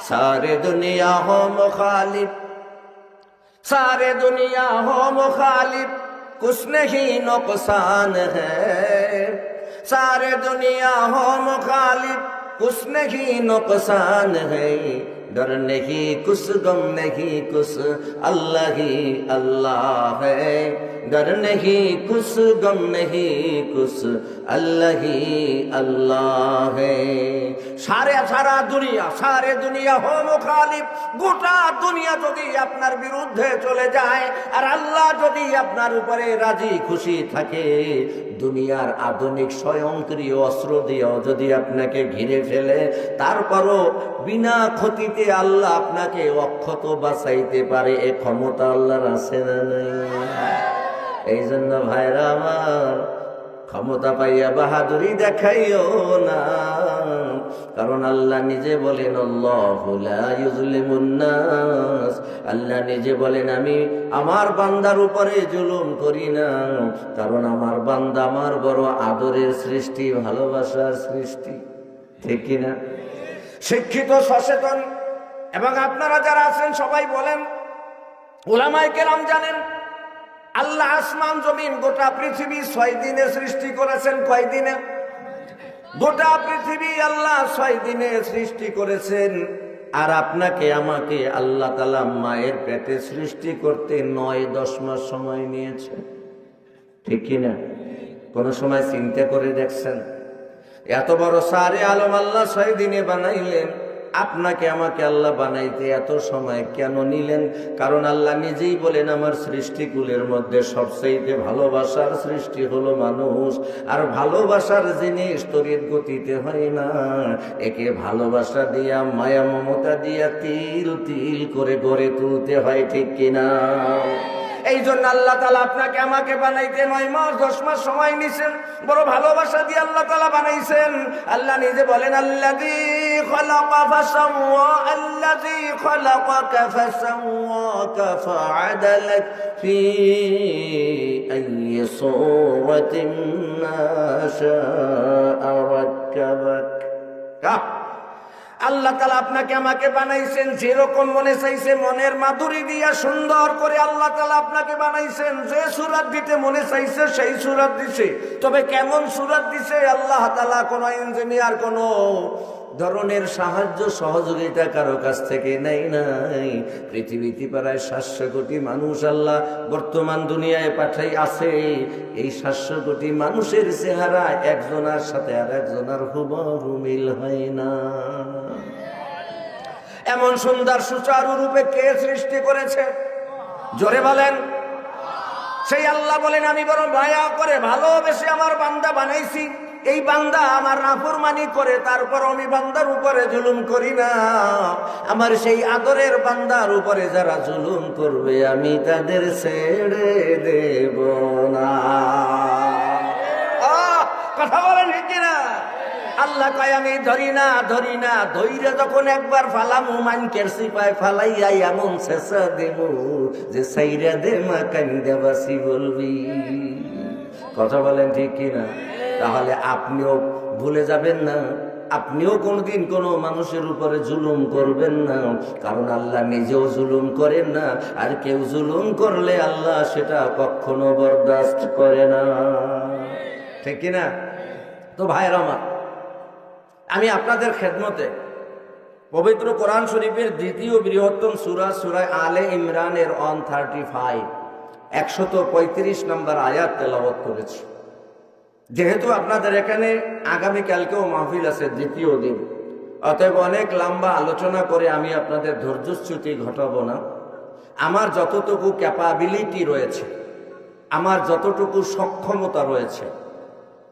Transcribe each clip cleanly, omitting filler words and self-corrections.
सारे दुनिया हो मुखालिफ, सारे दुनिया हो मुखालिफ, कुछ नहीं नुकसान है। सारे दुनिया हो मुखालिफ, कुछ नहीं नुकसान है। डर नहीं कुछ, गम नहीं कुछ, अल्लाह ही अल्लाह है। डर नहीं कुछ, गम नहीं कुछ, अल्लाह ही अल्लाह है। सारे दुनिया हो मुखालिफ, গোটা দুনিয়া যদি আপনার বিরুদ্ধে চলে যায় আর আল্লাহ যদি আপনার উপরে রাজি খুশি থাকে, দুনিয়ার আধুনিক স্বয়ংক্রিয় অস্ত্র দিয়েও যদি আপনাকে ঘিরে ফেলে, তারপরও বিনা ক্ষতিতে আল্লাহ আপনাকে অক্ষত বাঁচাইতে পারে। এ ক্ষমতা আল্লাহর আছে না নাই? এই জন্য ভাইরা আমার, ক্ষমতা পাইয়া বাহাদুরি দেখাইও না, কারণ আল্লাহ নিজে বলেন আল্লাহু লা ইউযলিমুন নাস। আল্লাহ নিজে বলেন আমি আমার বান্দার উপরে জুলুম করি না, কারণ আমার বান্দা আমার বড় আদরের সৃষ্টি, ভালোবাসার সৃষ্টি। ঠিক কিনা? শিক্ষিত, সচেতন এবং আপনারা যারা আছেন সবাই বলেন, উলামায়ে কেরাম জানেন আল্লাহ আসমান জমিন গোটা পৃথিবী 6 দিনে সৃষ্টি করেছেন। কয় দিনে? গোটা পৃথিবী আল্লাহ 6 দিনে সৃষ্টি করেছেন। আর আপনাকে আমাকে আল্লাহ তাআলা মায়ের পেটে সৃষ্টি করতে 9-10 মাস সময় নিয়েছে। ঠিক কিনা? কোন সময় চিন্তা করে দেখছেন? এত বড় সারে আলম আল্লাহ 6 দিনে বানাইলেন, আপনাকে আমাকে আল্লাহ বানাইতে এত সময় কেন নিলেন? কারণ আল্লাহ নিজেই বলেন আমার সৃষ্টিকুলের মধ্যে সবচেয়ে ভালোবাসার সৃষ্টি হলো মানুষ। আর ভালোবাসার জিনিস তড়িৎ গতিতে হয় না, একে ভালোবাসা দিয়া, মায়া মমতা দিয়া তিল তিল করে গড়ে তুলতে হয়। ঠিক কিনা? এই জন্য আল্লাহ তাআলা আপনাকে আমাকে বানাইতে 9-10 মাস সময় নিছেন। বড় ভালোবাসা দিয়ে আল্লাহ তাআলা বানাইছেন। আল্লাহ নিজে বলেন আল্লাযী খালাকা ফাসাওয়া, আল্লাযী খালাকাকা ফাসাওয়াকা ফাআদালাক ফি আইয়ি সূরাতিন মা শাআ রাক্কাবাক। আল্লাহ তাআলা আপনাকে আমাকে বানাইছেন যেরকম মনে চাইছে, মনের মাধুরী দিয়া সুন্দর করে আল্লাহ তাআলা আপনাকে বানাইছেন। যে সূরাত দিতে মনে চাইছে সেই সূরাত দিছে। তবে কেমন সূরাত দিছে আল্লাহ তাআলা কোন ইঞ্জিনিয়ার, কোন ধরনের সাহায্য সহযোগিতা কারো কাছ থেকে নেই নাই। পৃথিবীতে প্রায় 700 কোটি মানুষ আল্লাহ বর্তমান দুনিয়ায় পাঠাই আছে। এই 700 কোটি মানুষের চেহারা একজনের সাথে আর একজনের হুবহু মিল হয় না। এমন সুন্দর সুচারু রূপে কে সৃষ্টি করেছে? জোরে বলেন। সেই আল্লাহ বলেন আমি বড় মায়া করে ভালোবেসে আমার বান্দা বানাইছি। এই বান্দা আমার নাফরমানি করে, তারপর আমি বান্দার উপরে জুলুম করি না। আমার সেই আদরের বান্দার উপরে যারা জুলুম করবে আমি তাদের ছেড়ে দেব না। কথা বলেন ঠিক না? আল্লাহ কয় আমি ধরি না, ধৈর্য যখন একবার ফালামু মানকের সিপায় ফালাইয়া এমন শেষা দেব যে সাইরা দে মা কান্দা বাসি বলবি। কথা বলেন ঠিক কিনা? তাহলে আপনিও ভুলে যাবেন না, আপনিও কোনদিন কোনো মানুষের উপরে জুলুম করবেন না, কারণ আল্লাহ নিজেও জুলুম করেন না। আর কেউ জুলুম করলে আল্লাহ সেটা কখনো বরদাস্ত করে না। ঠিক কিনা? তো ভাইরা আমার, আমি আপনাদের খেদমতে পবিত্র কোরআন শরীফের দ্বিতীয় বৃহত্তম সূরা, সূরা আলে ইমরানের 135 135 নম্বর আয়াত তেলাওয়াত করেছি। যেহেতু আপনাদের এখানে আগামীকালকেও মাহফিল আছে, দ্বিতীয় দিন, অতএব অনেক লম্বা আলোচনা করে আমি আপনাদের ধৈর্যচ্যুতি ঘটাবো না। আমার যতটুকু ক্যাপাবিলিটি রয়েছে, আমার যতটুকু সক্ষমতা রয়েছে,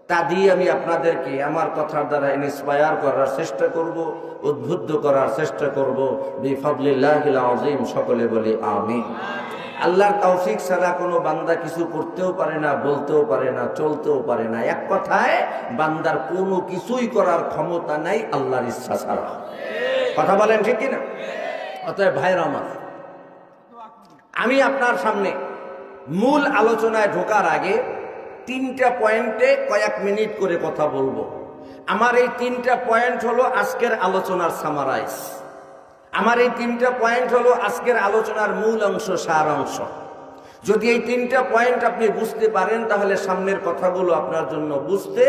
তা দিয়ে আমি আপনাদেরকে আমার কথার দ্বারা ইন্সপায়ার করার চেষ্টা করব, উদ্বুদ্ধ করার চেষ্টা করব। বিফাদলিল্লাহিল আযীম। সকলে বলি আমিন। আল্লাহর তৌফিক ছাড়া কোনো বান্দা কিছু করতেও পারে না, বলতেও পারে না, চলতেও পারে না। এক কথায় বান্দার কোনো কিছুই করার ক্ষমতা নাই আল্লাহর ইচ্ছা ছাড়া। কথা বলেন ঠিক কিনা? অতএব ভাইরা আমার, আমি আপনার সামনে মূল আলোচনায় ঢোকার আগে 3টা পয়েন্টে কয়েক মিনিট করে কথা বলবো। আমার এই 3টা পয়েন্ট হলো আজকের আলোচনার সামারাইজ। আমার এই তিনটা পয়েন্ট হলো আজকের আলোচনার মূল অংশ, সার অংশ। যদি এই তিনটা পয়েন্ট আপনি বুঝতে পারেন তাহলে সামনের কথাগুলো আপনার জন্য বুঝতে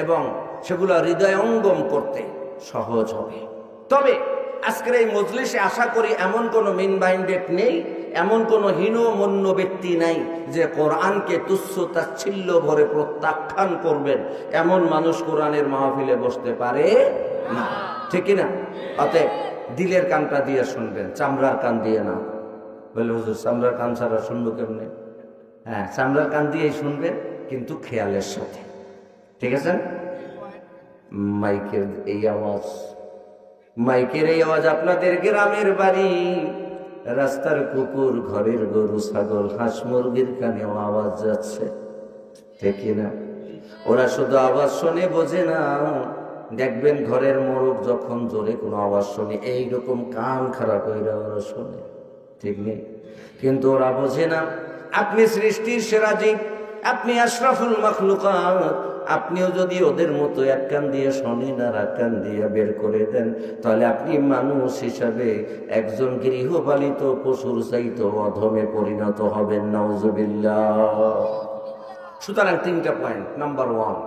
এবং সেগুলো হৃদয়ঙ্গম করতে সহজ হবে। তবে আজকের এই মজলিসে আশা করি এমন কোনো মিন মাইন্ডেড নেই, এমন কোনো হীনমন্য ব্যক্তি নাই যে কোরআনকে তুচ্ছ তাচ্ছিল্য ভরে প্রত্যাখ্যান করবেন, এমন মানুষ কোরআনের মাহফিলে বসতে পারে না, ঠিক না? অতএব দিলের কানটা দিয়ে শুনবেন, চামড়ার কান দিয়ে না। বলে হুজুর চামড়ার কান ছাড়া শুনবো কেমনে? হ্যাঁ, চামড়ার কান দিয়েই শুনবেন, কিন্তু খেয়ালের সাথে, ঠিক আছে? মাইকের এই আওয়াজ, মাইকের এই আওয়াজ আপনাদের গ্রামের বাড়ি, রাস্তার কুকুর, ঘরের গরু, ছাগল, হাঁস মুরগির কানেও আওয়াজ যাচ্ছে, ঠিক না? ওরা শুধু আওয়াজ শোনে, বোঝে না। দেখবেন ঘরের মোরগ যখন জোরে কোনো আওয়াজ শোনে এইরকম কান খারাপ হইরা ওরা শোনে, ঠিক নেই? কিন্তু ওরা বোঝে না আপনি সৃষ্টির সেরা জীব, আপনি আশরাফুল মাখলুকাত, আপনিও যদি ওদের মতো এক কান দিয়ে শোনেন আর এক কান দিয়ে বের করে দেন, তাহলে আপনি মানুষ হিসাবে একজন গৃহপালিত পশুর চাইতে অধমে পরিণত হবেন, নাউজুবিল্লাহ। সুতরাং তিনটা পয়েন্ট। নাম্বার 1,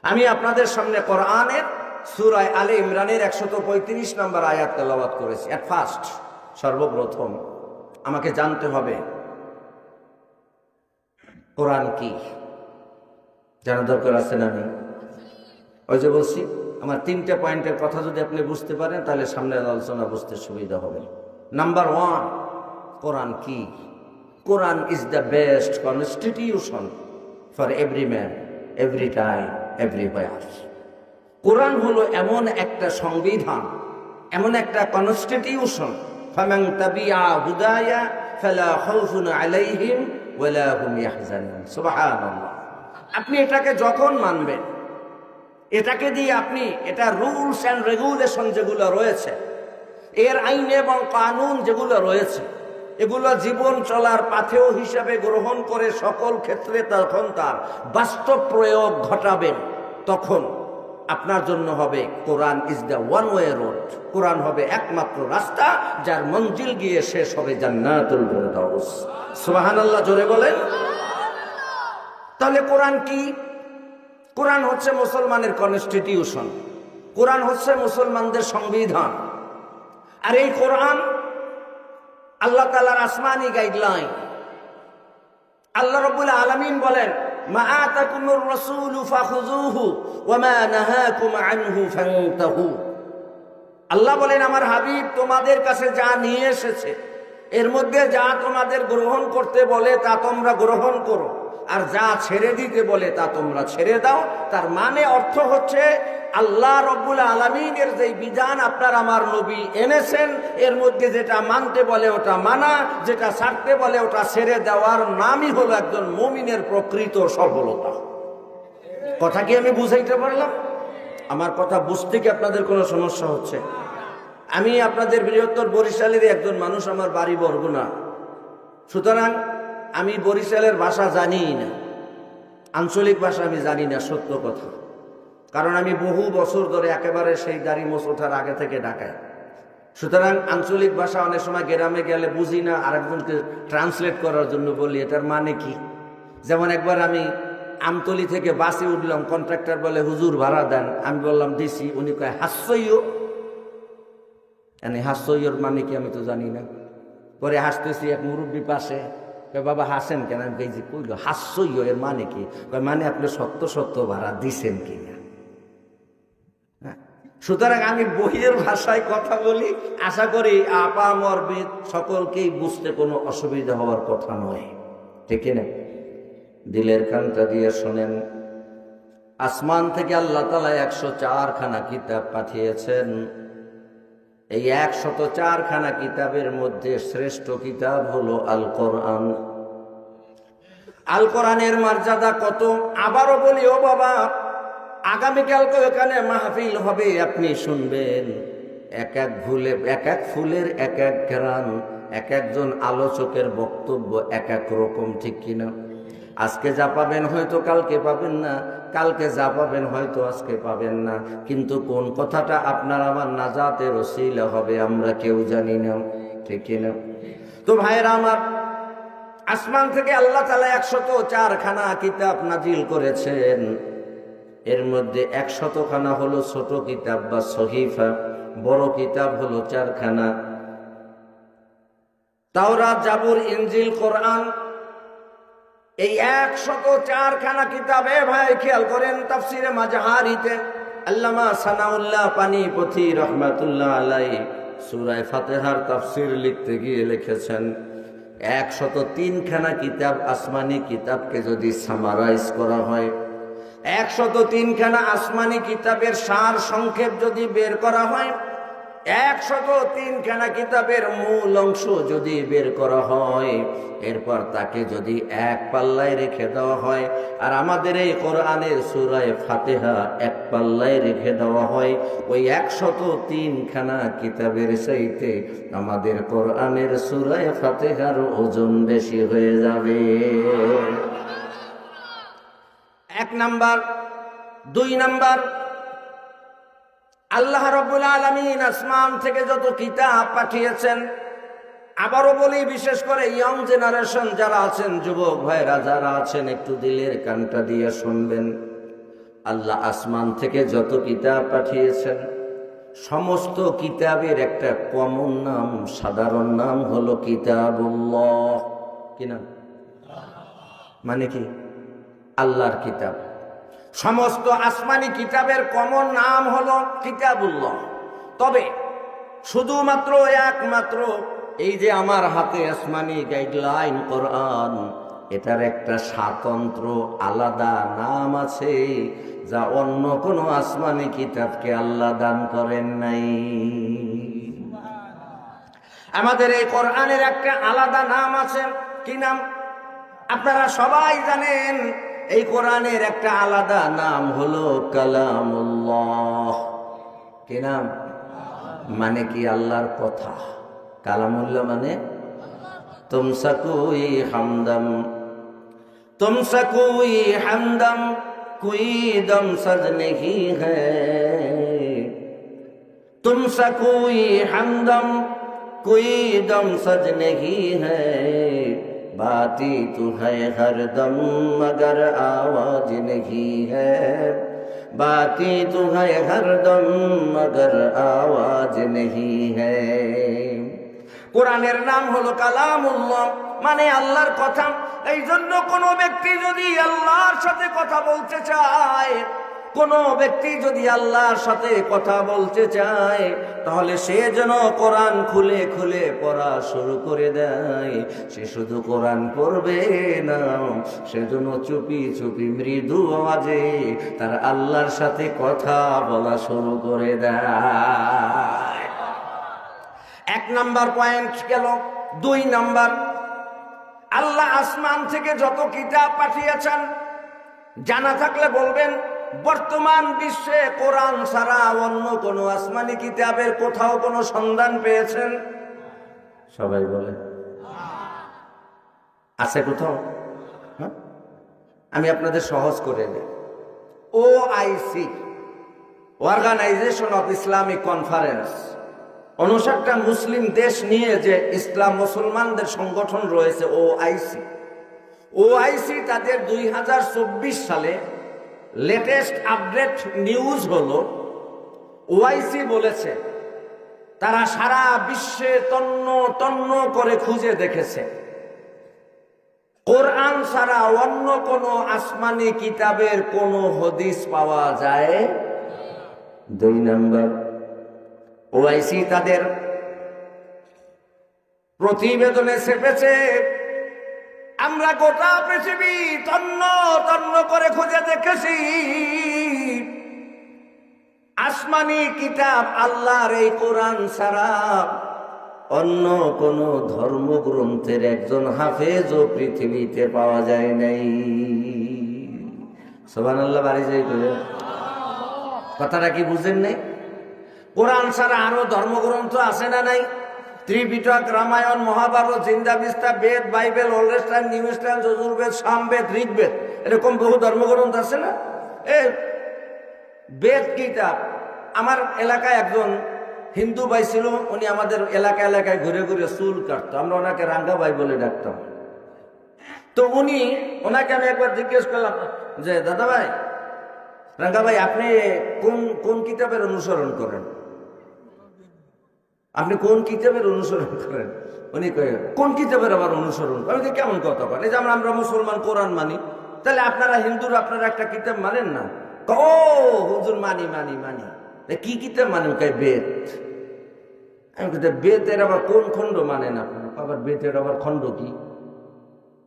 আমি আপনাদের সামনে কোরআনের সূরা আলে ইমরানের 135 নম্বর আয়াত তেলাওয়াত করেছি। এট ফার্স্ট, সর্বপ্রথম আমাকে জানতে হবে কোরআন কি, জানা দরকার আছে না? নেই? ওই যে বলছি, আমার তিনটা পয়েন্টের কথা যদি আপনি বুঝতে পারেন তাহলে সামনের আলোচনা বুঝতে সুবিধা হবে। নাম্বার 1, কোরআন কি? Quran is the best constitution for every man, every time, everywhere. Quran হলো এমন একটা সংবিধান, এমন একটা কনস্টিটিউশন, ফামান তাবিআ হুদায়া ফালা খাউফুন আলাইহিম ওয়ালা হুম ইয়াহজানুন। সুবহানাল্লাহ। আপনি এটাকে যখন মানবেন, এটাকে দিয়ে আপনি, এটা রুলস অ্যান্ড রেগুলেশন যেগুলো রয়েছে, এর আইন এবং কানুন যেগুলো রয়েছে, এগুলো জীবন চলার পাথেয় হিসাবে গ্রহণ করে সকল ক্ষেত্রে তখন তার বাস্তব প্রয়োগ ঘটাবেন, তখন আপনার জন্য হবে Quran is the one way road. Quran হবে একমাত্র রাস্তা যার মঞ্জিল গিয়ে শেষ হবে জান্নাতুল ফেরদাউস। সুবহানাল্লাহ, জোরে বলেন। তাহলে কোরআন কি? কোরআন হচ্ছে মুসলমানের কনস্টিটিউশন, কোরআন হচ্ছে মুসলমানদের সংবিধান। আর এই কোরআন আল্লাহ তাআলার আসমানি গাইডলাইন। আল্লাহ রাব্বুল আলামিন বলেন, মা আতাকুমুর রাসূলু ফাখুযুহু ওয়া মা নাহাকুম আনহু ফান্তাহু। আল্লাহ বলেন, আমার হাবিব তোমাদের কাছে যা নিয়ে এসেছে এর মধ্যে যা তোমাদের গ্রহণ করতে বলে তা তোমরা গ্রহণ করো, আর যা ছেড়ে দিতে বলে তা তোমরা ছেড়ে দাও। তার মানে অর্থ হচ্ছে আল্লাহ রব্বুল আলামিনের যে বিধান আপনার আমার নবী এনেছেন, এর মধ্যে যেটা মানতে বলে ওটা মানা, যেটা ছাড়তে বলে ওটা ছেড়ে দেওয়ার নামই হলো একজন মুমিনের প্রকৃত সফলতা। কথা কি আমি বুঝাইতে পারলাম? আমার কথা বুঝতে কি আপনাদের কোনো সমস্যা হচ্ছে? আমি আপনাদের বৃহত্তর বরিশালের একজন মানুষ, আমার বাড়ি বরগুনা, সুতরাং আমি বরিশালের ভাষা জানিই না, আঞ্চলিক ভাষা আমি জানি না, সত্য কথা। কারণ আমি বহু বছর ধরে একেবারে সেই দাড়ি মোছ ওঠার আগে থেকে ঢাকায়, সুতরাং আঞ্চলিক ভাষা অনেক সময় গ্রামে গেলে বুঝি না, আরেকজনকে ট্রান্সলেট করার জন্য বলি এটার মানে কি। যেমন একবার আমি আমতলি থেকে বাসে উঠলাম, কন্ট্রাক্টর বলে হুজুর ভাড়া দেন, আমি বললাম দিছি, উনি কয় হাস্যইও। হাস্যইয়র মানে কি আমি তো জানি না। পরে হাসতেছি, এক মুরব্বী পাশে, বাবা হাসেন কেন? আমি কইছি কইল হাস্যইও এর মানে কি? মানে আপনি সত্য সত্য ভাড়া দিছেন কিনা। সুতরাং আমি বইয়ের ভাষায় কথা বলি, আশা করি আপা মরবিদ সকলকেই বুঝতে কোনো অসুবিধা হওয়ার কথা নয়, ঠিক না? দিলের কানটা দিয়ে শোনেন, আসমান থেকে আল্লাহ তাআলা 104 খানা কিতাব পাঠিয়েছেন। এই 104 খানা কিতাবের মধ্যে শ্রেষ্ঠ কিতাব হলো আল কোরআন। আল কোরআনের মর্যাদা কত আবারও বলি, ও বাবা, আগামীকালকে এখানে মাহফিল হবে, আপনি শুনবেন। এক এক ফুলের এক এক ঘ্রাণ, এক একজন আলোচকের বক্তব্য এক এক রকম, ঠিক কিনা? আজকে যা পাবেন হয়তো কালকে পাবেন না, কালকে যা পাবেন হয়তো আজকে পাবেন না, কিন্তু কোন কথাটা আপনার আমার নাজাতের ওসিলা হবে আমরা কেউ জানি না, ঠিক কিনা? তো ভাইরা আমার, আসমান থেকে আল্লাহ তাআলা 104খানা কিতাব নাজিল করেছেন। এর মধ্যে 100খানা হলো ছোট কিতাব বা সহিফা, বড় কিতাব হলো 4খানা। তাওরাত, জাবুর, ইনজিল, কোরআন, এই 104খানা কিতাবে ভাই খেয়াল করেন, তাফসিরে মাজাহারিতে আল্লামা সানাউল্লাহ পানিপথী রহমাতুল্লাহ আলাইহি সূরা ফাতিহার তাফসির লিখতে গিয়ে লিখেছেন 103খানা কিতাব, আসমানি কিতাবকে যদি সামারাইজ করা হয়, 103খানা আসমানি কিতাবের সার সংক্ষেপ যদি বের করা হয়, 103খানা কিতাবের মূল অংশ যদি বের করা হয়, এরপর তাকে যদি এক পাল্লায় রেখে দেওয়া হয়, আর আমাদের এই কোরআনের সূরা ফাতিহা এক পাল্লায় রেখে দেওয়া হয়, ওই 103খানা কিতাবের চাইতে আমাদের কোরআনের সূরা ফাতিহার ওজন বেশি হয়ে যাবে। 1 নাম্বার। 2 নাম্বার, আল্লাহ রাব্বুল আলামিন আসমান থেকে যত কিতাব পাঠিয়েছেন, আবারও বলি, বিশেষ করে ইয়ং জেনারেশন যারা আছেন, যুবক ভাইরা যারা আছেন, একটু দিলের কানটা দিয়ে শুনবেন। আল্লাহ আসমান থেকে যত কিতাব পাঠিয়েছেন, সমস্ত কিতাবের একটা কমন নাম, সাধারণ নাম হলো কিতাবুল্লাহ। কি নাম? মানে কি? আল্লাহর কিতাব। সমস্ত আসমানি কিতাবের কমন নাম হলো কিতাবুল্লাহ। তবে শুধুমাত্র একমাত্র এই যে আমার হাতে আসমানি গাইডলাইন কোরআন, এটার একটা স্বতন্ত্র আলাদা নাম আছে, যা অন্য কোনো আসমানি কিতাবকে আল্লাহ দান করেন নাই। আমাদের এই কোরআনের একটা আলাদা নাম আছে। কি নাম? আপনারা সবাই জানেন, এই কোরআনের একটা আলাদা নাম হলো কালামুল্লাহ। কি নাম? মানে কি? আল্লাহর কথা। কালামুল্লাহ মানে তুমসা কোই হামদম, তুমসা কোই হামদম কোই দম সজ নেহি হ্যায়, তুমসা কোই হামদম কোই দম সজ নেহি হ্যায়, बाती तू है हरदम मगर आवाज नहीं है, बाती तू है हरदम मगर आवाज नहीं है। কোরআনের নাম হলো কালামুল্লাহ, মানে আল্লাহর কথা। এই জন্য কোনো ব্যক্তি যদি আল্লাহর সাথে কথা বলতে চায়, কোনো ব্যক্তি যদি আল্লাহর সাথে কথা বলতে চায়, তাহলে সে যেন কোরআন খুলে খুলে পড়া শুরু করে দেয়। সে শুধু কোরআন পড়বে না, সে যেন চুপি চুপি মৃদু আওয়াজে তার আল্লাহর সাথে কথা বলা শুরু করে দেয়। 1 নাম্বার পয়েন্ট গেল। 2 নাম্বার, আল্লাহ আসমান থেকে যত কিতাব পাঠিয়েছেন, জানা থাকলে বলবেন, বর্তমান বিশ্বে কোরআন ছাড়া অন্য কোন আসমানি কিতাবের কোথাও কোনো সন্ধান পেয়েছেন? সবাই বলে আছে কোথাও? আমি আপনাদের সহজ করে দিই। OIC, Organization of Islamic Conference, 59টা মুসলিম দেশ নিয়ে যে ইসলাম মুসলমানদের সংগঠন রয়েছে OIC, তাদের 2024 সালে লেটেস্ট আপডেট নিউজ হলো, OIC বলেছে তারা সারা বিশ্বে তন্ন তন্ন করে খুঁজে দেখেছে, কোরআন ছাড়া অন্য কোন আসমানি কিতাবের কোন হাদিস পাওয়া যায়। 2 নাম্বার, OIC তাদের প্রতিবেদনে চেপেছে, আমরা গোটা পৃথিবী তন্ন তন্ন করে খুঁজে দেখেছি, আসমানি কিতাব আল্লাহর এই কোরআন ছাড়া অন্য কোন ধর্মগ্রন্থের একজন হাফেজও পৃথিবীতে পাওয়া যায় নাই। সুবহানাল্লাহ, বাড়ি যাই করে কথাটা কি বুঝেন নাই? কোরআন ছাড়া আরো ধর্মগ্রন্থ আছে না নাই? Tripitaka, Ramayana, Mahabharata, Zend Avesta, Veda, Bible, Old Testament, New Testament, Yajurveda, Samaveda, Rigveda, এরকম বহু ধর্মগ্রন্থ আছে না? বেদ কিতাব। আমার এলাকায় একজন হিন্দু ভাই ছিল, উনি আমাদের এলাকায় ঘুরে ঘুরে চুল কাটতো, আমরা ওনাকে রাঙ্গা ভাই বলে ডাকতাম। তো ওনাকে আমি একবার জিজ্ঞেস করলাম যে দাদা ভাই, রাঙ্গা ভাই, আপনি কোন কোন কিতাবের অনুসরণ করেন? আপনি কোন কিতাবের অনুসরণ করেন? উনি কয়ে, কোন কিতাবের আবার অনুসরণ? আমি কেমন কথা বলেন? এই যে আমরা মুসলমান কোরআন মানি, তাহলে আপনারা হিন্দুর আপনারা একটা কিতাব মানেন না? ও হুজুর, মানি মানি মানি। কি কিতাব মানে? বেদ। আমি বেদের আবার কোন খণ্ড মানেন আপনারা? আবার বেদের আবার খণ্ড কি?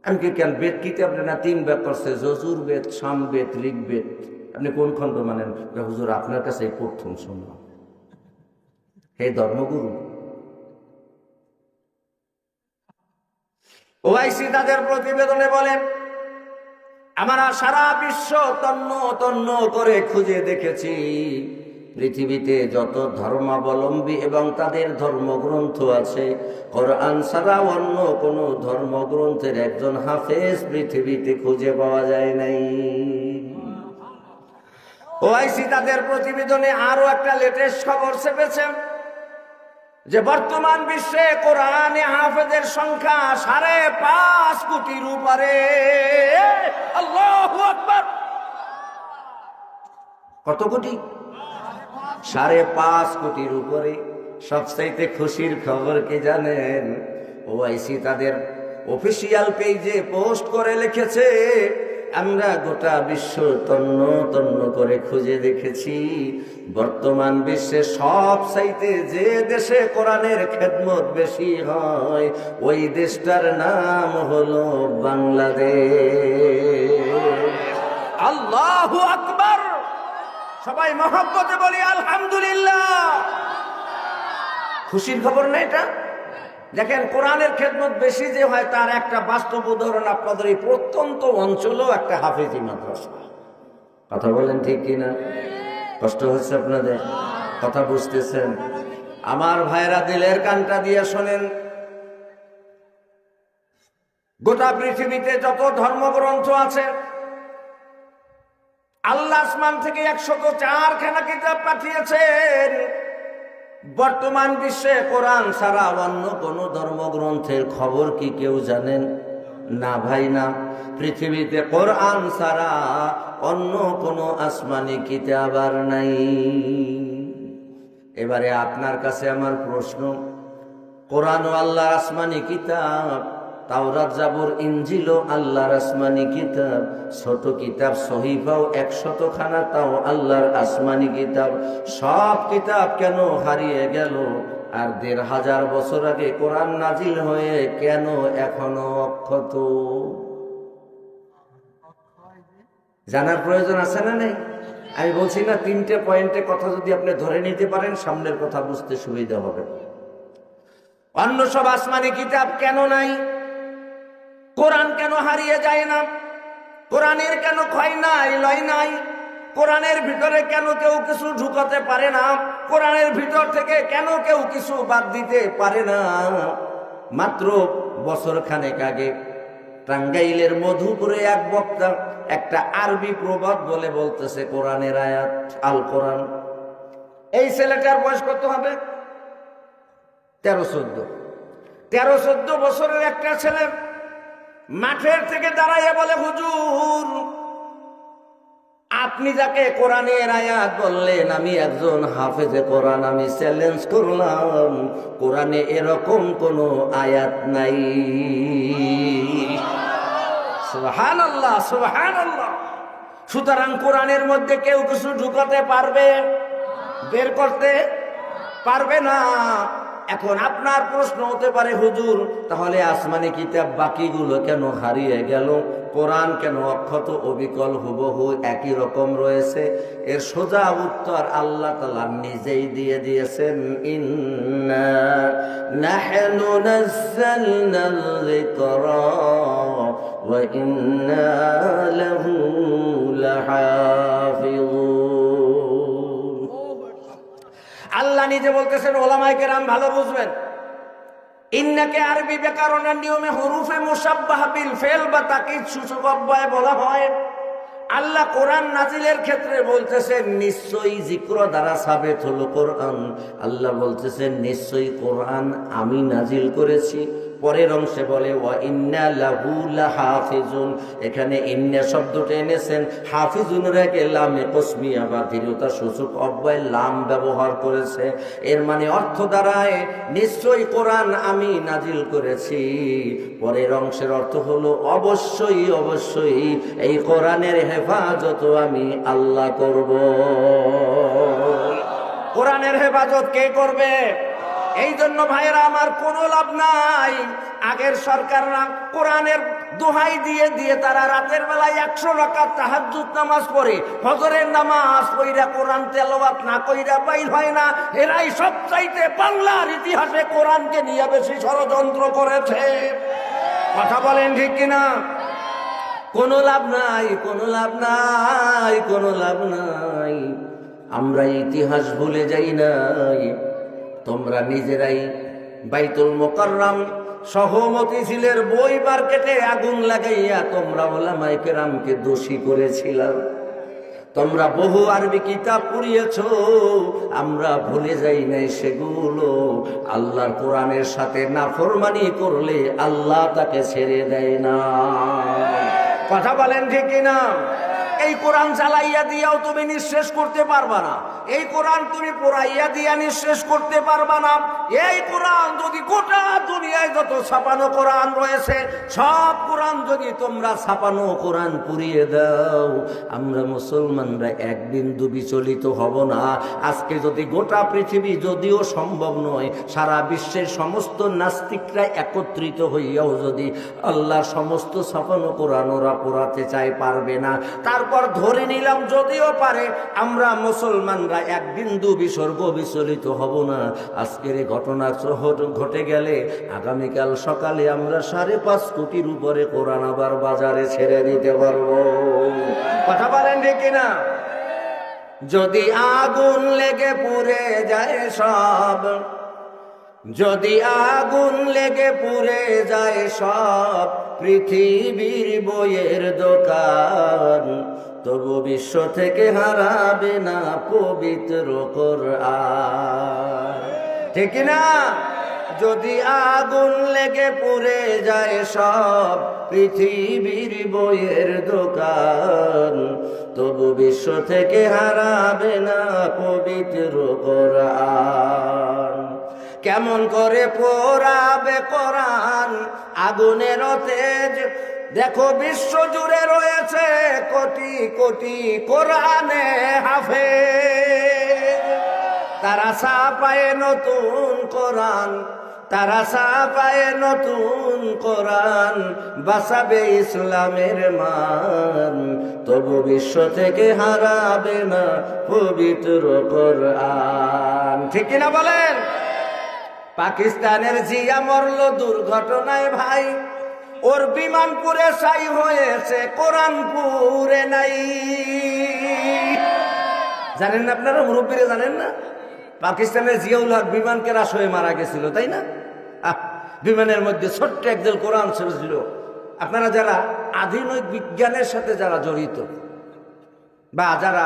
আমি কেন, বেদ কিতাব না 3 ভাগ করছে, যজুর্বেদ, সামবেদ, ঋগ্বেদ, আপনি কোন খণ্ড মানেন? হুজুর, আপনার কাছে এই প্রথম শুনলাম। হে ধর্মগুরু, ওআইসি তাদের প্রতিবেদনে বলেন, আমরা সারা বিশ্ব তন্ন তন্ন করে খুঁজে দেখেছি, পৃথিবীতে যত ধর্মাবলম্বী এবং তাদের ধর্মগ্রন্থ আছে, কোরআন ছাড়া অন্য কোন ধর্মগ্রন্থের একজন হাফেজ পৃথিবীতে খুঁজে পাওয়া যায় নাই। ওআইসি তাদের প্রতিবেদনে আরো একটা লেটেস্ট খবর ছেপেছে যে বর্তমান বিশ্বে কোরআনে হাফেজের সংখ্যা 5.5 কোটির উপরে। আল্লাহু আকবার! কত কোটি? 5.5 কোটির উপরে। সবচাইতে খুশির খবর কি জানেন? ওআইসি তাদের অফিসিয়াল পেজে পোস্ট করে লিখেছে, আমরা গোটা বিশ্ব তন্ন তন্ন করে খুঁজে দেখেছি, বর্তমান বিশ্বে সবচাইতে যে দেশে কোরআনের খেদমত বেশি হয়, ওই দেশটার নাম হলো বাংলাদেশ। আল্লাহু আকবার! সবাই মহব্বতে বলি আলহামদুলিল্লাহ। খুশির খবর না এটা? দেখেন, কোরআনের খেদমত বেশি যে হয় তার একটা বাস্তব উদাহরণ আপনাদের এই প্রত্যন্ত অঞ্চলেও একটা হাফেজি মাদ্রাসা। কথা বলেন ঠিক কিনা? কষ্ট হচ্ছে আপনাদের? কথা বুঝতেছেন? আমার ভাইরা দিলের কানটা দিয়ে শোনেন, গোটা পৃথিবীতে যত ধর্মগ্রন্থ আছে, আল্লাহ আসমান থেকে 104খানা কিতাব পাঠিয়েছেন। বর্তমান বিশ্বে কোরআন ছাড়া অন্য কোন ধর্মগ্রন্থের খবর কি কেউ জানেন? না ভাই না। পৃথিবীতে কোরআন ছাড়া অন্য কোন আসমানি কিতাব আর নাই। এবারে আপনার কাছে আমার প্রশ্ন, কোরআন ও আল্লাহর আসমানি কিতাব, তাওরাত, জাবুর, ইনজিল ও আল্লাহর আসমানি কিতাব, ছোট কিতাব সহিফাও 100খানা, তাও আল্লাহর আসমানি কিতাব। সব কিতাব কেন হারিয়ে গেল? আর 1500 বছর আগে কোরআন নাজিল হয়ে কেন এখনো অক্ষত? জানার প্রয়োজন আছে না নেই? আমি বলছি না, 3টে পয়েন্টে কথা যদি আপনি ধরে নিতে পারেন, সামনের কথা বুঝতে সুবিধা হবে। অন্য সব আসমানি কিতাব কেন নাই? কোরআন কেন হারিয়ে যায় না? কোরআনের কেন ক্ষয় নাই, লয় নাই? কোরআনের ভিতরে কেন কেউ কিছু ঢুকাতে পারে না? কোরআনের ভিতর থেকে কেন কেউ কিছু বাদ দিতে পারে না? মাত্র বছর খানেক আগে টাঙ্গাইলের মধুপুরে এক বক্তা একটা আরবি প্রবাদ বলে বলতেছে কোরআনের আয়াত, আল কোরআন। এই ছেলেটার বয়স কত হবে? 13-14 বছরের একটা ছেলে মাঠের থেকে দাঁড়াইয়া বলে, হুজুর, আপনি যাকে কোরআনের আয়াত বললেন, আমি একজন হাফেজে কোরআন, আমি চ্যালেঞ্জ করলাম, কোরআনে এরকম কোন আয়াত নাই। সুবহানাল্লাহ, সুবহানাল্লাহ। সুতরাং কোরআনের মধ্যে কেউ কিছু ঢুকাতে পারবে? বের করতে পারবে না। এখন আপনার প্রশ্ন হতে পারে, হুজুর, তাহলে আসমানি কিতাব বাকিগুলো কেন হারিয়ে গেল? কোরআন কেন অক্ষত অবিকল হুবহু একই রকম রয়েছে? এর সোজা উত্তর আল্লাহ তাআলা নিজেই দিয়ে দিয়েছেন, ইন্না নাহনু নাযালনাল যিকরা ওয়া ইন্না লাহু লাহাফিজুন। আল্লাহ নিজে বলতেছেন, ওলামায়ে কেরাম ভালো বুঝবেন, ইন্নাকে আরবি ব্যাকরণের নিয়মে হুরুফে মুসাব্বাহ বিল ফেল বা তাকিদ সূচক অব্যয় বলা হয়। আল্লাহ কোরআন নাজিলের ক্ষেত্রে বলতেছেন নিশ্চয়ই জিক্র দ্বারা সাবেত হলো কোরআন। আল্লাহ বলতেছেন নিশ্চয়ই কোরআন আমি নাজিল করেছি। পরের অংশে বলে ওয়া ইন্না লাহু লাহাফিজুন, এখানে ইন্না শব্দটা এনেছেন হাফিজুনের আগে লামে কসমিয়া বা দৃঢ়তা সূচক অব্যয় লাম ব্যবহার করেছে। এর মানে অর্থ দাঁড়ায় নিশ্চয়ই কোরআন আমি নাজিল করেছি। পরের অংশের অর্থ হলো অবশ্যই অবশ্যই এই কোরআনের হেফাজত আমি আল্লাহ করব। কোরআনের হেফাজত কে করবে? এই জন্য ভাইয়েরা আমার কোনো লাভ নাই। আগের সরকাররা কোরআনের দোহাই দিয়ে দিয়ে তারা রাতের বেলায় 100 রাকাত তাহাজ্জুদ নামাজ পড়ে, ফজরের নামাজ পড়া কোরআন তেলাওয়াত না কইরা বাইর হয় না। এরাই সবচাইতে বাংলার ইতিহাসে কোরআনকে নিয়ে বেশি ষড়যন্ত্র করেছে। কথা বলেন ঠিক কিনা? কোনো লাভ নাই, কোনো লাভ নাই, কোনো লাভ নাই। আমরা ইতিহাস ভুলে যাই নাই। তোমরা নিজেরাই বাইতুল মুকাররম সহ মতিঝিলের বই মার্কেটে আগুন লাগাইয়া তোমরা উলামায়ে কেরামকে দোষী করেছিলা। তোমরা বহু আরবি কিতাব পড়িয়েছ, আমরা ভুলে যাই নাই সেগুলো। আল্লাহর কোরআনের সাথে নাফরমানি করলে আল্লাহ তাকে ছেড়ে দেয় না। কথা বলেন ঠিক কিনা? এই কোরআন চালাইয়া দিয়াও তুমি নিঃশেষ করতে পারবা না। এই কোরআন তুমি পড়াইয়া দিয়া নিঃশেষ করতে পারবা না। এই কোরআন যদি গোটা দুনিয়ায় যত ছাপানো কোরআন রয়েছে সব কোরআন যদি তোমরা ছাপানো কোরআন পুড়িয়ে দাও, আমরা মুসলমানরা এক বিন্দু বিচলিত হব না। আজকে যদি গোটা পৃথিবী, যদিও সম্ভব নয়, সারা বিশ্বের সমস্ত নাস্তিকরা একত্রিত হইয়াও যদি আল্লাহর সমস্ত ছাপানো কোরআন ওরা পড়াতে চায়, পারবে না। তারপর ধরে নিলাম যদিও পারে, আমরা মুসলমানরা এক বিন্দু বিসর্গ বিচলিত হব না। আজকের এই ঘটনা ঘটে গেলে আগামীকাল সকালে আমরা 5.5 কোটির উপরে কোরআন আবার বাজারে ছেড়ে দিতে পারবো। কথা বলেন ঠিক কিনা? যদি আগুন লেগে পুড়ে যায় সব, যদি আগুন লেগে পুড়ে যায় সব পৃথিবীর বইয়ের দোকান, তবু বিশ্ব থেকে হারাবে না পবিত্র কোরআন। ঠিক না? যদি আগুন লেগে পুড়ে যায় সব পৃথিবীর বইয়ের দোকান, তবু বিশ্ব থেকে হারাবে না পবিত্র কোরআন। কেমন করে পোড়াবে কোরআন আগুনের তেজ? দেখো বিশ্ব জুড়ে রয়েছে কোটি কোটি কোরআনে হাফেজ। তারা ছাপায় নতুন কোরআন, তারা ছাপায় নতুন কোরআন, বাঁচাবে ইসলামের মান, তবু বিশ্ব থেকে হারাবে না পবিত্র কোরআন। ঠিক কিনা বলেন? পাকিস্তানের জিয়া মরল দুর্ঘটনায় ভাই, ওর বিমান পুরে ছাই হয়েছে, কোরআন পুরে নাই। জানেন না আপনারা? মুরব্বীরা জানেন না? পাকিস্তানের জিয়াউল হক বিমান ক্রাশ হয়ে মারা গেছিল, তাই না? বিমানের মধ্যে ছোট্ট একদল কোরআন ছিল। আপনারা যারা আধুনিক বিজ্ঞানের সাথে যারা জড়িত বা যারা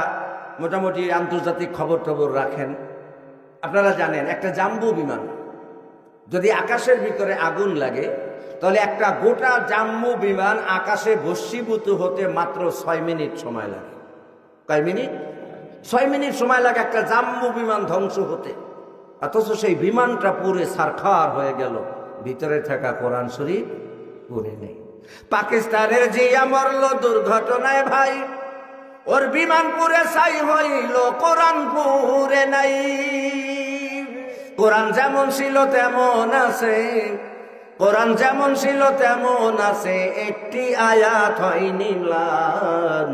মোটামুটি আন্তর্জাতিক খবর টবর রাখেন, আপনারা জানেন একটা জাম্বো বিমান যদি আকাশের ভিতরে আগুন লাগে, তাহলে একটা গোটা জাম্বো বিমান আকাশে ভস্মীভূত হতে মাত্র 6 মিনিট সময় লাগে। কয় মিনিট? 6 মিনিট সময় লাগে একটা জাম্বো বিমান ধ্বংস হতে। অথচ সেই বিমানটা পুরে ছারখার হয়ে গেল, ভিতরে থাকা কোরআন শরীফ পুরে নেই। পাকিস্তানের জিয়া মরল দুর্ঘটনায় ভাই, ওর বিমান পুরে ছাই হইল, কোরআন পুরে নাই। কোরআন যেমন ছিল তেমন আছে, কোরআন যেমন ছিল তেমন আছে, একটি আয়াত হয়নি ম্লান,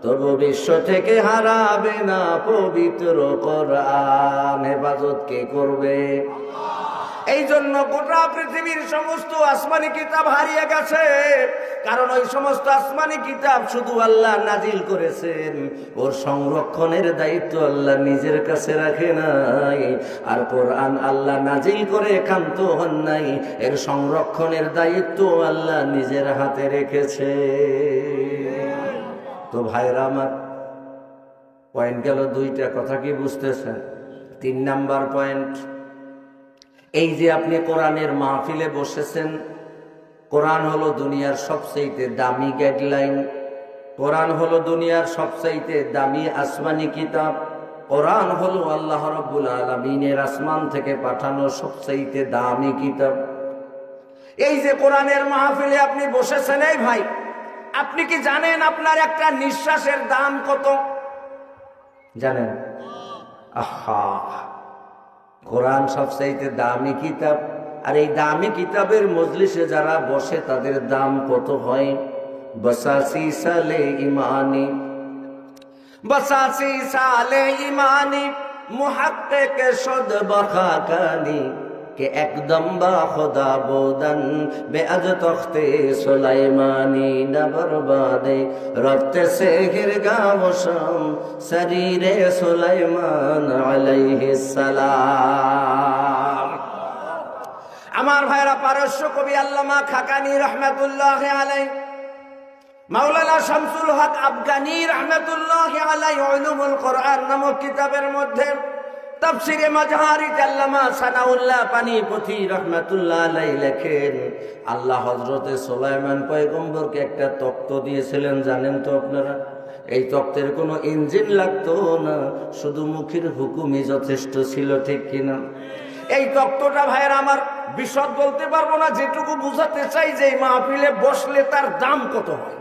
তবু বিশ্ব থেকে হারাবে না পবিত্র কোরআন। হেফাজত কে করবে? এই এই জন্য গোটা পৃথিবীর সমস্ত আসমানি কিতাব হারিয়ে গেছে, কারণ ওই সমস্ত আসমানি কিতাব শুধু আল্লাহ নাজিল করেছেন, ওর সংরক্ষণের দায়িত্ব আল্লাহ নিজের কাছে রাখে নাই। আর কোরআন আল্লাহ নাজিল করে ক্ষান্ত হন নাই, এর সংরক্ষণের দায়িত্ব আল্লাহ নিজের হাতে রেখেছে। তো ভাইরা আমার, পয়েন্ট গেল দুইটা, কথা কি বুঝতেছেন? 3 নাম্বার পয়েন্ট, এই যে আপনি কোরআনের মাহফিলে বসেছেন, কোরআন হলো দুনিয়ার সবচেয়ে দামি গাইডলাইন, কোরআন হলো দুনিয়ার সবচেয়ে দামি আসমানি কিতাব, কোরআন হলো আল্লাহ রাব্বুল আলামিনের আসমান থেকে পাঠানো সবচেয়ে দামি কিতাব। এই যে কোরআনের মাহফিলে আপনি বসেছেন, এই ভাই, আপনি কি জানেন আপনার একটা নিঃশ্বাসের দাম কত? জানেন? আহা, কোরআন সবচেয়ে দামি কিতাব, আর এই দামি কিতাবের মজলিসে যারা বসে তাদের দাম কত হয়? বসাসি সালে ইমানি, বসাসি সালে ইমানি, মুহাক্কিক শুদ বখাকানি के एकदम बा खुदा बोदन बे अज तख्ते सुलाइमानी न बर्बादे रफ्ते से गिरगा मुशम शरीरे सुलाइमान अलैहिस सलाम। আমার ভাইরা, পারস্য কবি আল্লামা খাকানি রহমাতুল্লাহি আলাইহি, মাওলানা শামসুল হক আফগানি রহমাতুল্লাহি আলাইহি উলুমুল কোরআন নামক কিতাবের মধ্যে তাফসিরে মাজহারিত আল্লামা সানাউল্লাহ পানিপথী রাহমাতুল্লাহ আলাইহি লেখেন, আল্লাহ হযরতে সুলাইমান পয়গম্বরকে একটা তখ্ত দিয়েছিলেন, জানেন তো আপনারা? এই তখ্তের কোনো ইঞ্জিন লাগতো না, শুধু মুখের হুকুমই যথেষ্ট ছিল, ঠিক কিনা? এই তখ্তটা ভাইয়ের আমার বিশদ বলতে পারবো না, যেটুকু বুঝাতে চাই যে এই মাহফিলে বসলে তার দাম কত হয়।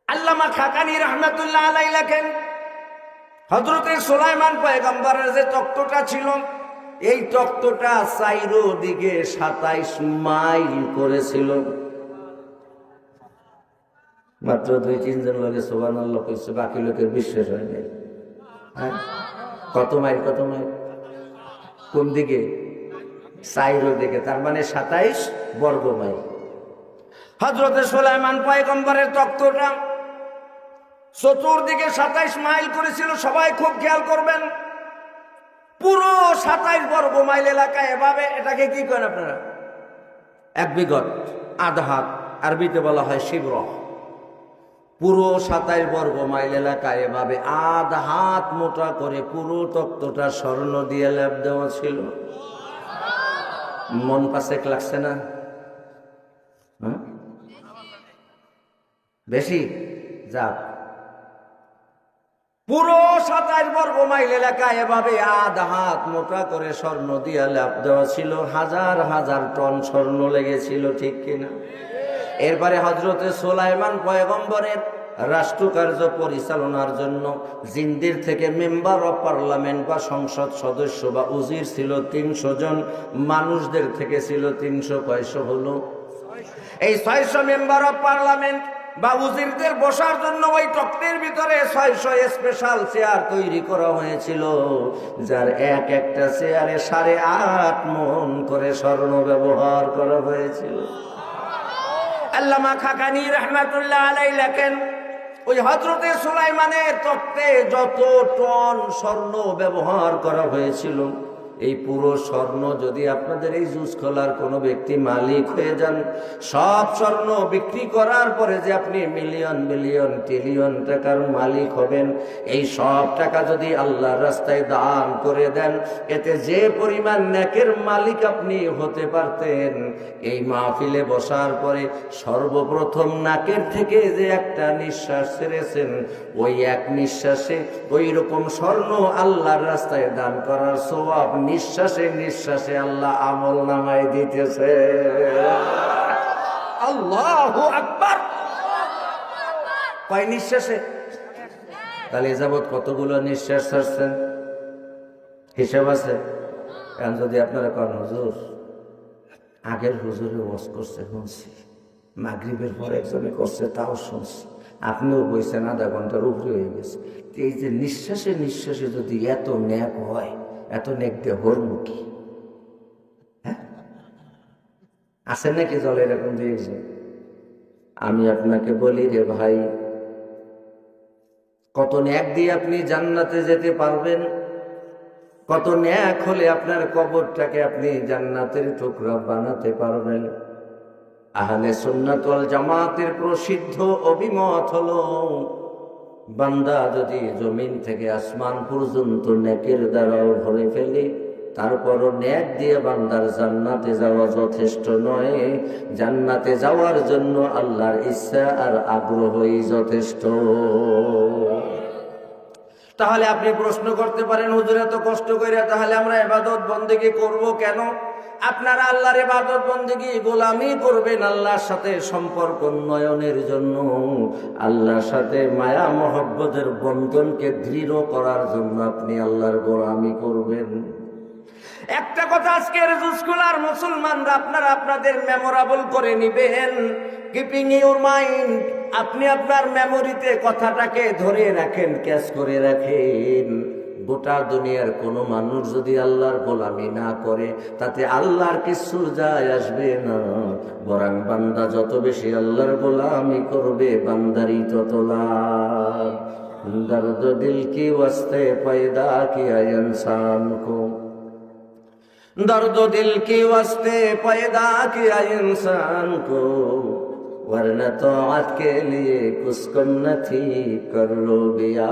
আল্লামা খাকানি রহমাতুল্লাহ আলাইহি লেখেন, হযরতে সুলাইমান পয়গম্বরের যে তখ্তটা ছিল, এই তখ্তটা চারিদিকে 27 মাইল করেছিল। মাত্র 2-3 জন লোকে সুবহানাল্লাহ কইছে, বাকি লোকের বিশ্বাস হয় নাই। কত মাইল? কত মাইল? কোন দিকে? চারিদিকে, তার মানে 27 বর্গ মাইল। হযরতে সুলাইমান পয়গম্বরের তখ্তটা চতুর্দিকে 27 মাইল করেছিল। সবাই খুব খেয়াল করবেন, পুরো 27 বর্গ মাইল এলাকা এভাবে, এটাকে কি করেন আপনারা? 1 বিঘত, আধা হাত, আরবিতে বলা হয় শিবর। পুরো 27 বর্গ মাইল এলাকা এভাবে আধা হাত মোটা করে পুরো তক্তটা স্বর্ণ দিয়ে লেপ দেওয়া ছিল। মন পাশেক লাগছে না? বেশি যাক, পুরো 27 বর্গ মাইল এলাকা এভাবে আধা হাত মোটা করে স্বর্ণ দিয়ে লেপ দেওয়া ছিল। হাজার হাজার টন স্বর্ণ লেগেছিল, ঠিক কিনা? এরপরে হযরতে সুলাইমান পয়গম্বরের রাষ্ট্রকার্য পরিচালনার জন্য জিন্দির থেকে মেম্বার অফ পার্লামেন্ট বা সংসদ সদস্য বা উজির ছিল 300 জন, মানুষদের থেকে ছিল 300, কয়শো হলো? এই 600 মেম্বার অফ পার্লামেন্ট বা উজিরদের বসার জন্য ওই তক্তের ভিতরে 600 স্পেশাল চেয়ার তৈরি করা হয়েছিল, যার এক একটা চেয়ারে 8.5 মণ করে স্বর্ণ ব্যবহার করা হয়েছিল। আল্লামা খাকানি রহমাতুল্লাহ আলাইহি লেখেন, ওই হযরতে সুলাইমানের তক্তে যত টন স্বর্ণ ব্যবহার করা হয়েছিল, এই পুরো স্বর্ণ যদি আপনাদের এই জুস খোলার কোনো ব্যক্তি মালিক হয়ে যান, সব স্বর্ণ বিক্রি করার পরে যে আপনি মিলিয়ন বিলিয়ন ট্রিলিয়ন টাকার মালিক হবেন, এই সব টাকা যদি আল্লাহর রাস্তায় দান করে দেন, এতে যে পরিমাণ নেকের মালিক আপনি হতে পারতেন, এই মাহফিলে বসার পরে সর্বপ্রথম নাকের থেকে যে একটা নিঃশ্বাস ছেড়েছেন, ওই এক নিঃশ্বাসে ওই রকম স্বর্ণ আল্লাহর রাস্তায় দান করার সওয়াব নিঃশ্বাসে নিঃশ্বাসে আল্লাহ আমল নামায় দিতেছে। আল্লাহু আকবার! কয় নিঃশ্বাসে? তাহলে এ যাবৎ কতগুলো নিঃশ্বাস ছাড়ছেন, হিসাব আছে? এখন যদি আপনারা কন, হুজুর আগের হুজুরে ওয়াজ করছে শুনছি, মাগরিবের পর একজনে করছে তাও শুনছি, আপনিও বলছেন আধা ঘন্টার উপরে হয়ে গেছে, এই যে নিঃশ্বাসে নিঃশ্বাসে যদি এত ন্যাক হয়, এত নেক দিয়ে হরমুখী আছেন নাকি জলে এরকম দিয়েছে? আমি আপনাকে বলি রে ভাই, কত ন্যাক দিয়ে আপনি জান্নাতে যেতে পারবেন, কত ন্যাক হলে আপনার কবরটাকে আপনি জান্নাতের টুকরা বানাতে পারবেন। আহলে সুন্নাত ওয়াল জামাতের প্রসিদ্ধ অভিমত হলো, বান্দা যদি জমিন থেকে আসমান পর্যন্ত নেকের দ্বারাও ভরে ফেলে, তারপরও নেক দিয়ে বান্দার জান্নাতে যাওয়া যথেষ্ট নয়। জান্নাতে যাওয়ার জন্য আল্লাহর ইচ্ছা আর আগ্রহই যথেষ্ট। তাহলে আপনি প্রশ্ন করতে পারেন, হুজুর এত কষ্ট করে তাহলে আমরা ইবাদত বন্দেগী করব কেন? আপনারা আল্লাহর ইবাদত বন্দেগী গোলামি করবেন আল্লাহর সাথে সম্পর্ক উন্নয়নের জন্য, আল্লাহর সাথে মায়া মহব্বতের বন্ধনকে দৃঢ় করার জন্য আপনি আল্লাহর গোলামি করবেন। একটা কথা আজকের স্কুলার মুসলমানরা আপনারা আপনাদের মেমোরেবল করে নিবেন, কিপিং ইউর মাইন্ড। আপনি আপনার মেমোরিতে কথাটাকে ধরে রাখেন, ক্যাচ করে রাখেন। গোটা দুনিয়ার কোনো মানুষ যদি আল্লাহর গোলামি না করে, তাতে আল্লাহর কিছু যায় আসবে না। বরং বান্দা যত বেশি আল্লাহর গোলামি করবে, বান্দারই তত লাভ। দর্দ দিল কি ওয়াস্তে পয়দা কিয়া ইনসান কো, दर्द दिल की वास्ते पैदा किया इंसान को, वरना तौअत के लिए कुछ कम न थी कर लो बिया,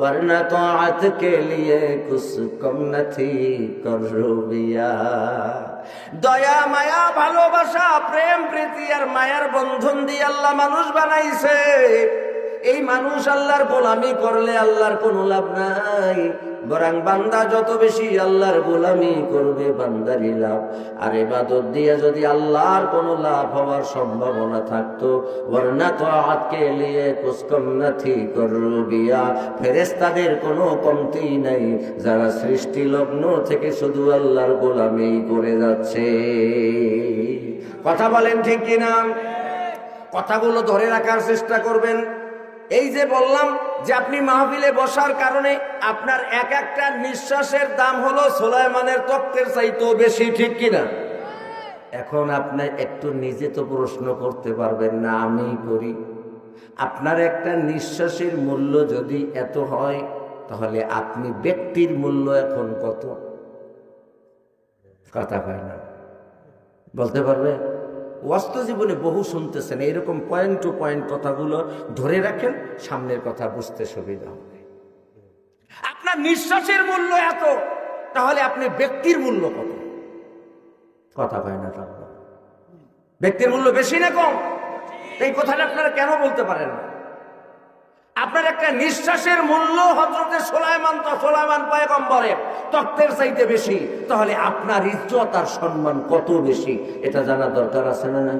वरना तौअत के लिए कुछ कम न थी कर लो बिया। দয়া মায়া ভালোবাসা প্রেম প্রীতি আর মায়ার বন্ধন দিয়ে আল্লাহ মানুষ বানাইছে। এই মানুষ আল্লাহর গোলামি করলে আল্লাহর কোনো লাভ নাই, বরং বান্দা যত বেশি আল্লাহর গোলামি করবে বান্দারই লাভ। আর ইবাদত দিয়ে যদি আল্লাহর কোনো লাভ হওয়ার সম্ভাবনা থাকতো, ওয়ারনা তাআত কে লিয়ে কুছ কম না থি করো বিয়া, ফেরেশতাদের কোনো কমতি নাই যারা সৃষ্টি লগ্ন থেকে শুধু আল্লাহর গোলামি করে যাচ্ছে। কথা বলেন ঠিক কিনা? কথাগুলো ধরে রাখার চেষ্টা করবেন। এই যে বললাম যে আপনি মাহফিলে বসার কারণে আপনার এক একটা নিঃশ্বাসের দাম হলো সুলাইমানের তখ্তের চাইতেও বেশি, ঠিক কিনা? এখন আপনি একটু নিজে তো প্রশ্ন করতে পারবেন না, আমি করি। আপনার একটা নিঃশ্বাসের মূল্য যদি এত হয়, তাহলে আপনি ব্যক্তির মূল্য এখন কত? কথা হয় না, বলতে পারবে? ওয়াস্তব জীবনে বহু শুনতেছেন, এইরকম পয়েন্ট টু পয়েন্ট কথাগুলো ধরে রাখেন, সামনের কথা বুঝতে সুবিধা হবে। আপনার নিঃশ্বাসের মূল্য এত, তাহলে আপনি ব্যক্তির মূল্য কত? কথা পায় না। ব্যক্তির মূল্য বেশি না কম? এই কথাটা আপনারা কেন বলতে পারেন না? আপনার একটা নিঃশ্বাসের মূল্য হযরতে সুলাইমান পয়গম্বরের তখ্তের চাইতে বেশি, তাহলে আপনার ইজ্জত আর সম্মান কত বেশি, এটা জানা দরকার আছে না? না?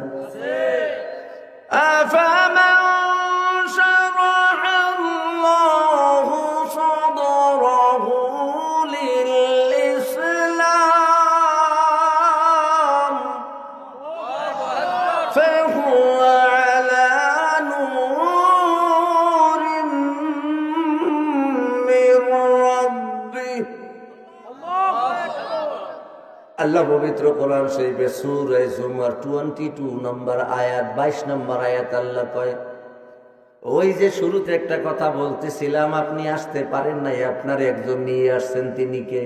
আল্লাহ পবিত্র কোরআন শরীফে সূরা জুমার 22 নম্বর আয়াত 22 নম্বর আয়াত আল্লাহ কয়, ওই যে শুরুতে একটা কথা বলতেছিলাম, আপনি আসতে পারেন নাই, আপনার একজন নিয়ে আসছেন, তিনি কে?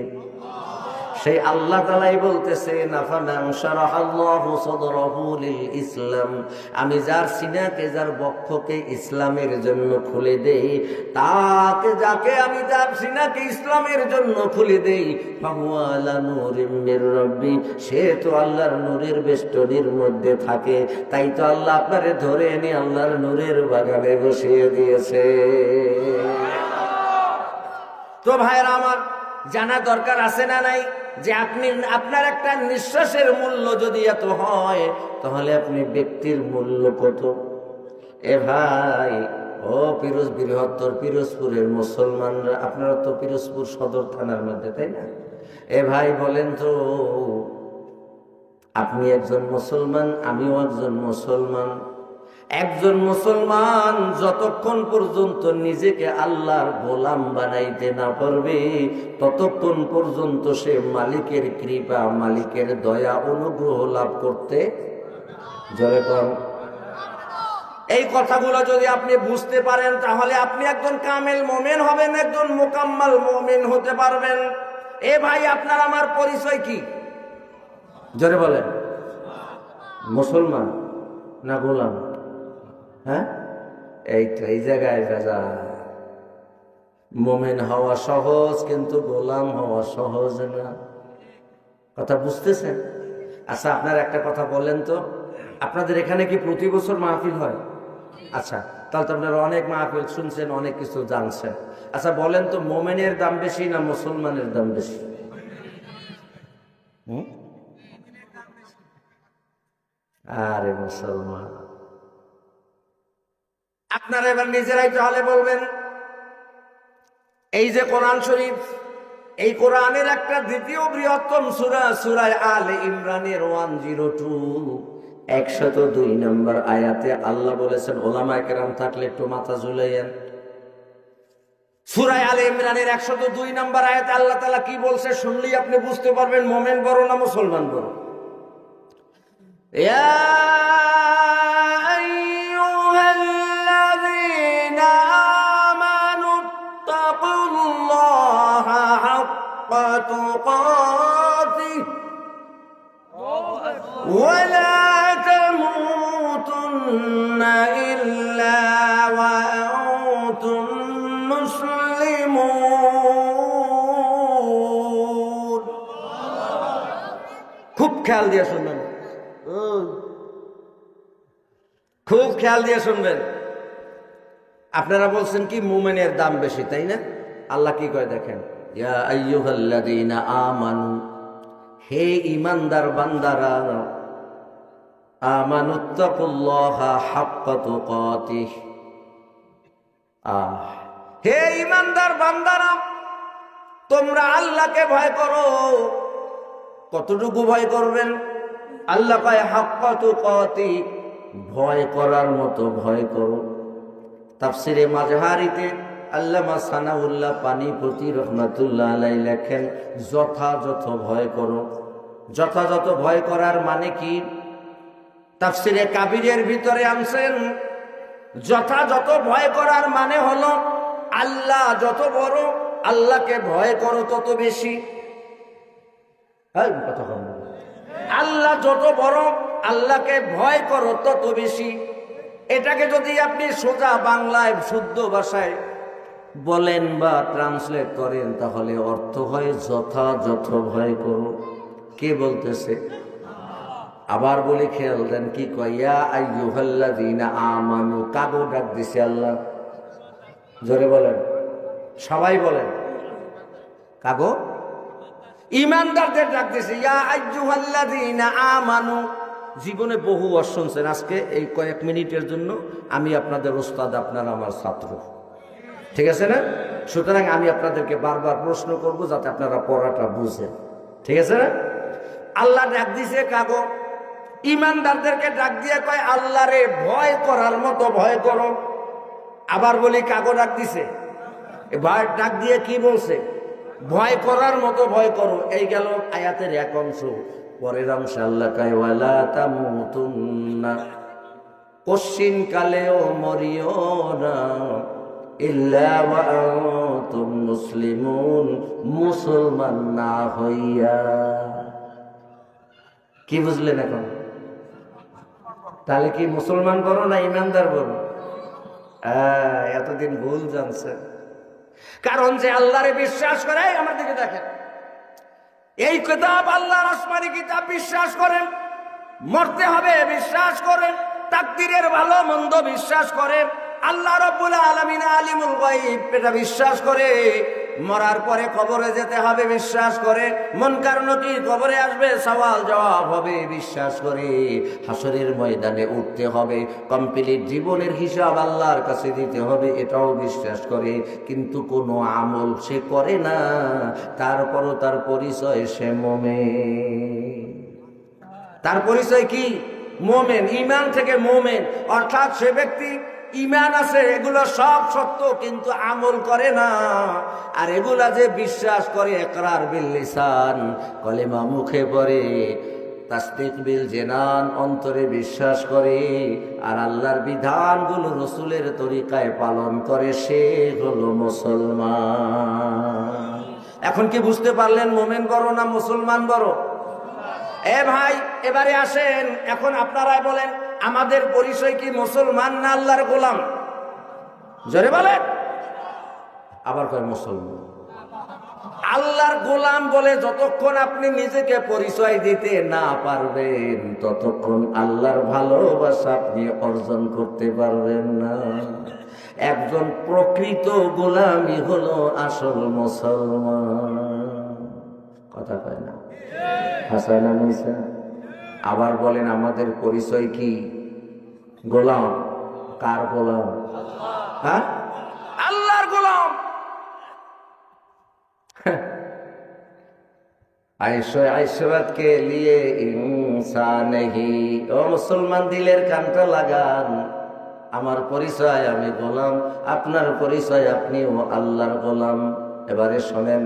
সেই আল্লাহ তাআলাই বলতেছেন, আফামান শারাহাল্লাহু সাদরাহু লিল ইসলাম, আমি যার সিনাকে, যার বক্ষকে ইসলামের জন্য খুলে দেই, যাকে আমি যার সিনাকে ইসলামের জন্য খুলে দেই, ফাহুয়া আলা নূরিম মির রাব্বি, সে তো আল্লাহর নূরের বেষ্টনীর মধ্যে থাকে। তাই তো আল্লাহ আপনারে ধরে এনে আল্লাহর নূরের বাগানে বসিয়ে দিয়েছে। তো ভাইরা আমার, জানা দরকার আছে না নাই যে আপনার একটা নিঃশ্বাসের মূল্য যদি এত হয়, তাহলে আপনি ব্যক্তির মূল্য কত? এ ভাই, ও বৃহত্তর পিরোজপুরের মুসলমানরা, আপনারা তো পিরোজপুর সদর থানার মধ্যে, তাই না? এ ভাই বলেন তো, আপনি একজন মুসলমান, আমিও একজন মুসলমান, একজন মুসলমান যতক্ষণ পর্যন্ত নিজেকে আল্লাহর গোলাম বানাইতে না পারবে ততক্ষণ পর্যন্ত সে মালিকের কৃপা, মালিকের দয়া, অনুগ্রহ লাভ করতে জোরে কর। এই কথাগুলো যদি আপনি বুঝতে পারেন তাহলে আপনি একজন কামেল মুমিন হবেন, একজন মুকাম্মাল মুমিন হতে পারবেন। এ ভাই, আপনার আমার পরিচয় কি? জোরে বলেন। মুসলমান না গোলাম? হ্যাঁ, এই তো এই জায়গায় ভেজা। মুমিন হওয়া সহজ, কিন্তু গোলাম হওয়া সহজ না। কথা বুঝতেছেন? আচ্ছা, আপনার একটা কথা বলেন তো, আপনাদের এখানে কি প্রতি বছর মাহফিল হয়? আচ্ছা, তাহলে তো আপনারা অনেক মাহফিল শুনছেন, অনেক কিছু জানছেন। আচ্ছা বলেন তো, মুমিনের দাম বেশি না মুসলমানের দাম বেশি? আরে মুসলমান, আপনারা এবার নিজেরাই তাহলে বলবেন। এই যে কোরআন শরীফ, এই কোরআনের একটা দ্বিতীয় বৃহত্তম সূরা, সূরা আলে ইমরানের 102 নম্বর আয়াতে আল্লাহ বলেছেন, ওলামায়ে কেরাম থাকলে একটু মাথা ঝুলাইয়েন। সূরা আলে ইমরানের 102 নম্বর আয়াতে আল্লাহ তাআলা কি বলছে শুনলেই আপনি বুঝতে পারবেন মুমিন বড় না মুসলমান বড়। ইয়া আইয়ুহাল্লাযীনা আমানু তাকুল্লাহা হাক্কা তুকাতিহি ওয়া লা তামুতুন্না ইল্লা ওয়া আনতুম মুসলিমুন। খুব খেয়াল দিয়ে শুনবেন, খুব খেয়াল দিয়ে শুনবেন। আপনারা বলছেন কি মুমিনের দাম বেশি, তাই না? আল্লাহ কি কয় দেখেন, ইয়া আইয়ুহাল্লাযীনা আমানু, হে ঈমানদার বান্দারা, আমানুত্তাকুল্লাহা হাক্কা তুকাতিহি, হে ঈমানদার বান্দারা, তোমরা আল্লাহকে ভয় করো। কতটুকু ভয় করবেন? আল্লাহ কয় হাক্কা তুকাতিহি, ভয় করার মতো ভয় করো। তাফসিরে মাজহারিতে আল্লামা সানাউল্লাহ পানিপতি রহমাতুল্লাহ আলাইহি লেখেন, যথাযথ ভয় করো। যথাযথ ভয় করার মানে কি? তাফসিরে কাবিরের ভিতরে আনছেন, যথাযথ ভয় করার মানে হলো আল্লাহ যত বড়, আল্লাহকে ভয় করো তত বেশি। আল্লাহ যত বড়, আল্লাহকে ভয় করো তত বেশি। এটাকে যদি আপনি সোজা বাংলায় শুদ্ধ ভাষায় বলেন বা ট্রান্সলেট করেন তাহলে অর্থ হয় যথাযথ ভয় করো। কে বলতেছে? আবার বলি, খেয়াল দেন কি কয়, ইয়া আইয়ুহাল্লাযীনা আমানু, কাগো ডাক দিছে আল্লাহ? জোরে বলেন, সবাই বলেন। কাগো ঈমানদারদের ডাক দিছে, ইয়া আইয়ুহাল্লাযীনা আমানু। জীবনে বহু ওয়াজ শুনছেন, আজকে এই কয়েক মিনিটের জন্য আমি আপনাদের ওস্তাদ, আপনারা আমার ছাত্র, ঠিক আছে না? সুতরাং আমি আপনাদেরকে বারবার প্রশ্ন করব যাতে আপনারা পড়াটা বুঝেন, ঠিক আছে না? আল্লাহ ডাক দিছে কাগো, ঈমানদারদেরকে ডাক দিয়ে কয় আল্লাহরে ভয় করার মতো ভয় করো। আবার বলি, কাগো ডাক দিছে, ভয় ডাক দিয়ে কি বলছে? ভয় করার মতো ভয় করো। এই গেল আয়াতের এক অংশ। পরের অংশ আল্লাহ কয় ওয়ালা তামুতুন্না, কশিন কালেও মরিও না, ইল্লা ওয়া আনতুম মুসলিমুন, মুসলমান না হইয়া। কি বুঝলেন এখন? তাহলে কি মুসলমান বড় না ঈমানদার বড়? এতদিন ভুল জানছে। কারণ যে আল্লাহরে বিশ্বাস করে, আমার দিকে দেখেন, এই কিতাব আল্লাহর আসমানি কিতাব বিশ্বাস করেন, মরতে হবে বিশ্বাস করেন, তাকদীরের ভালো মন্দ বিশ্বাস করেন, আল্লাহ রাব্বুল আলামিন আলিমুল গায়ব এটা বিশ্বাস করে, মরার পরে কবরে যেতে হবে বিশ্বাস করে, মুনকার নাকির কবরে আসবে, সওয়াল জবাব হবে বিশ্বাস করে, হাসরের ময়দানে উঠতে হবে, কমপ্লিট জীবনের হিসাব আল্লাহর কাছে দিতে হবে, এটাও বিশ্বাস করে। কিন্তু কোনো আমল সে করে না, তারপরও তার পরিচয় সে মুমিন। তার পরিচয় কি? মোমেন, ইমান থেকে মোমেন, অর্থাৎ সে ব্যক্তি ইমান আছে, এগুলো সব সত্য, কিন্তু আমল করে না। আর এগুলা যে বিশ্বাস করে, ইকরার বিল লিসান, কলেমা মুখে পড়ে, তাসদিক বিল জিনান, অন্তরে বিশ্বাস করে, আর আল্লাহর বিধানগুলো রসুলের তরিকায় পালন করে, সে হলো মুসলমান। এখন কি বুঝতে পারলেন মোমেন বড় না মুসলমান বড়? এ ভাই, এবারে আসেন, এখন আপনারাই বলেন, আমাদের পরিচয় কি মুসলমান না আল্লাহর গোলাম? জোরে বলেন। আবার কয় মুসলমান। আল্লাহর গোলাম বলে যতক্ষণ আপনি নিজেকে পরিচয় দিতে না পারবেন, ততক্ষণ আল্লাহর ভালোবাসা আপনি অর্জন করতে পারবেন না। একজন প্রকৃত গোলামই হলো আসল মুসলমান। কথা কয় না? হাসান আমিসা। আবার বলেন, আমাদের পরিচয় কি? গোলাম। কার গোলাম? হ্যাঁ, আল্লাহর গোলাম। আইশরাত কে লিয়ে ইনসান হি। ও মুসলমান, দিলের কানটা লাগান। আমার পরিচয় আমি গোলাম, আপনার পরিচয় আপনিও আল্লাহর গোলাম। এবারে শোনেন,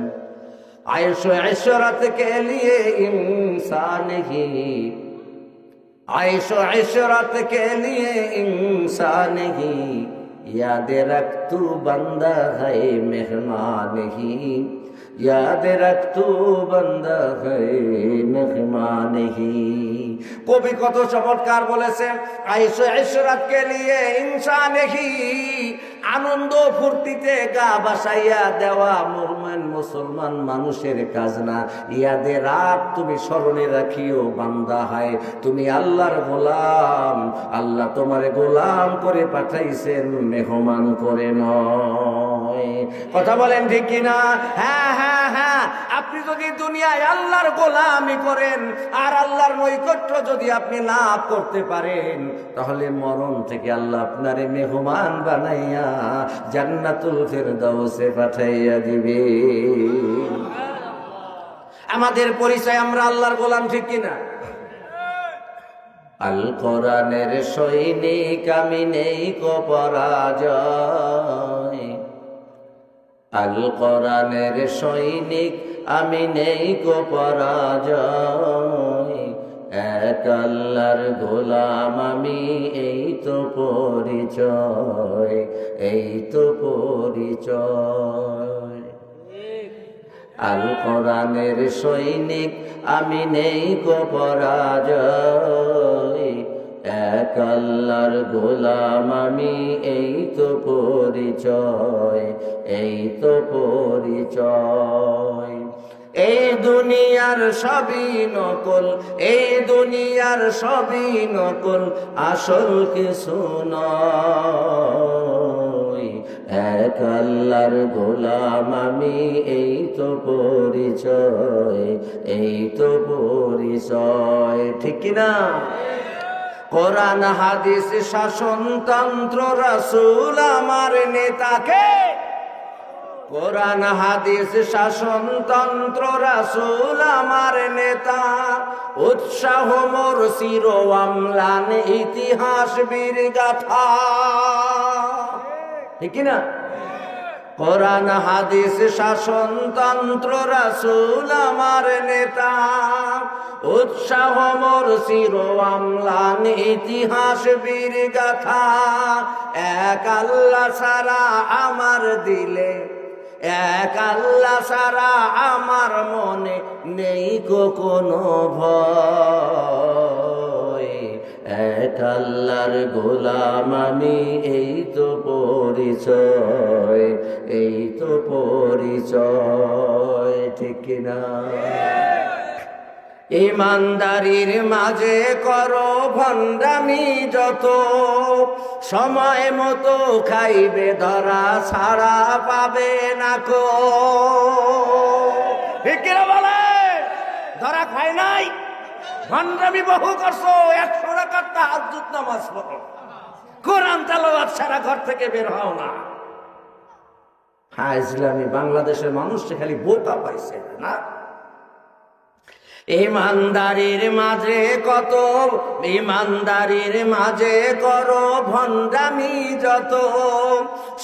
আইশরাত কে লিয়ে ইনসান হি, আইশরাত কে লিয়ে ইনসান হি, याद रख तू बंदा है मेहमान ही, याद रख तू बंदा है मेहमान ही। কবি কত চমৎকার বলেছে, আইশো ইশরাত কে লিয়ে ইনসান হি, আনন্দ ফুর্তিতে গা বাসাইয়া দেওয়া মুমিন মুসলমান মানুষের কাজ না। ইয়াদে রাত, তুমি স্মরণে রাখিও, বান্দা হয়, তুমি আল্লাহর গোলাম। আল্লাহ তোমারে গোলাম করে পাঠাইছেন, মেহমান করে নয়। কথা বলেন ঠিক কিনা? হ্যাঁ হ্যাঁ হ্যাঁ। আপনি যদি দুনিয়ায় আল্লাহর গোলামি করেন আর আল্লাহর নৈকট্য যদি আপনি লাভ করতে পারেন, তাহলে মরণ থেকে আল্লাহ আপনারে মেহমান বানাইয়া জান্নাতুল ফেরদাউসে পাঠাইয়া দিবে। আমাদের পরিচয় আমরা আল্লাহর গোলাম, ঠিক কিনা? আল কোরআনের সৈনিক আমি, নেই কো পরাজয়। আল কোরআনের সৈনিক আমি, নেই কো পরাজয়। এক আল্লাহর গোলাম আমি, এই তো পরিচয়, এই তো পরিচয়। আল কোরআনের সৈনিক আমি, নেই কো পরাজয়। এক আল্লাহর গোলাম আমি, এই তো পরিচয়, এই তো পরিচয়। এই দুনিয়ার সবই নকল, এই দুনিয়ার সবই নকল, আসল কিছু নয়। এক আল্লাহর গোলাম আমি, এই তো পরিচয়, এই তো পরিচয়। ঠিক কিনা? কোরআন হাদিস শাসনতন্ত্র রাসূল আমার নেতাকে, কোরআন হাদিস শাসনতন্ত্র রাসূল আমার নেতা। উৎসাহ মোর চির অম্লান, ইতিহাস বীর গাথা। ঠিক না? কোরআন হাদিস শাসনতন্ত্র রাসূল আমার নেতা। উৎসাহ মোর চির অম্লান, ইতিহাস বীর গাথা। এক আল্লাহ ছাড়া আমার দিলে, এক আল্লাহ ছাড়া আমার মনে নেই কোনো ভয়। এক আল্লাহর গোলাম আমি, এই তো পরিচয়, এই তো পরিচয়। ঠিক কিনা? ইমানদারির মাঝে করো ভণ্ডামি যত, সময় মতো খাইবে ধরা, ছাড়া পাবে না কো। ঠিক কিনা বলে? ধরা খায় নাই, ভণ্ডামি বহু করছো, 100 রাকাত তাহাজ্জুদ নামাজ পড়ো, কোরআন তেলাওয়াত ছাড়া ঘর থেকে বের হও না। হ্যাঁ, ইসলামী বাংলাদেশের মানুষ খালি বোকা পাইছে না। ইমানদারির মাঝে কত, ইমানদারির মাঝে করো ভণ্ডামি যত,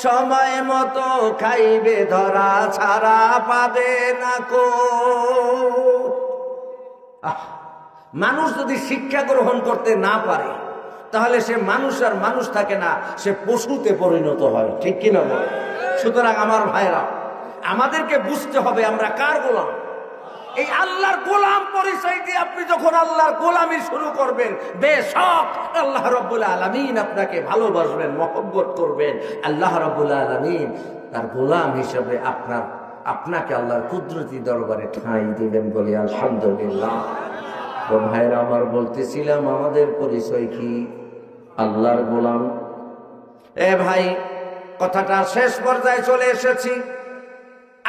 সময় মতো খাইবে ধরা ছাড়া পাবে না কো। মানুষ যদি শিক্ষা গ্রহণ করতে না পারে তাহলে সে মানুষ আর মানুষ থাকে না, সে পশুতে পরিণত হয়, ঠিক কিনা বল? সুতরাং আমার ভাইরা, আমাদেরকে বুঝতে হবে আমরা কার গোলাম। এই আল্লাহর গোলাম পরিচয় দিয়ে আপনি যখন আল্লাহর গোলামি শুরু করবেন, বেশক আল্লাহ রাব্বুল আলামিন আপনাকে ভালোবাসবেন, মহব্বত করবেন। আল্লাহ রাব্বুল আলামিন তার গোলাম হিসেবে আপনাকে আল্লাহর কুদরতি দরবারে ঠাঁই দিবেন, বলি আলহামদুলিল্লাহ। তো ভাইরা আমার, বলতেছিলাম আমাদের পরিচয় কি? আল্লাহর গোলাম। এ ভাই, কথাটা শেষ পর্যায়ে চলে এসেছি।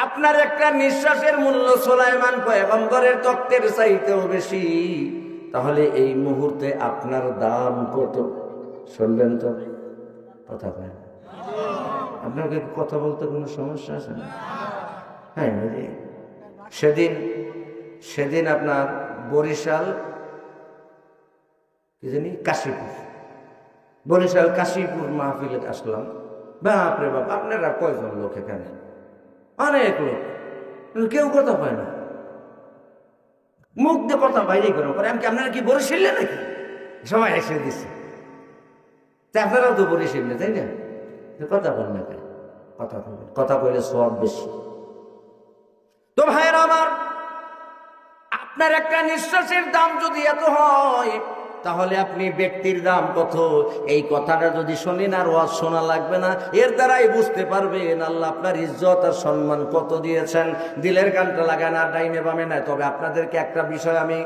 আপনার একটা নিঃশ্বাসের মূল্য সুলাইমান পয়গম্বরের তত্ত্বের চাইতেও বেশি। তাহলে এই মুহূর্তে আপনার দাম কত? শুনবেন তো? কথা বলেন। আপনাকে কথা বলতে কোনো সমস্যা আছে না? হ্যাঁ, সেদিন আপনার বরিশাল কি জানি কাশীপুর, বরিশাল কাশীপুর মাহফিলে আসলাম। বাপরে বাপ, আপনারা কয়জন লোক এখানে? অনেক লোক, কেউ কথা পায় না, মুখ দিয়ে কথা বাইরে করে। আমি কি আপনারা কি বরিশালে নাকি? সবাই এসে দিচ্ছে, আপনারাও তো বরিশালে, তাই না? কথা বলেন না, কথা কইলে সব বেশি। তো ভাইয়েরা আমার, আপনার একটা নিঃশ্বাসের দাম যদি এত হয়, তাহলে আপনি ব্যক্তির দাম কত? এই কথাটা যদি শোনেন আর ওয়াজ শোনা লাগবে না, এর দ্বারাই বুঝতে পারবেন আল্লাহ আপনার ইজ্জত আর সম্মান কত দিয়েছেন। দিলের গানটা লাগান আর ডাইনে বামে নাই। তবে আপনাদেরকে একটা বিষয় আমি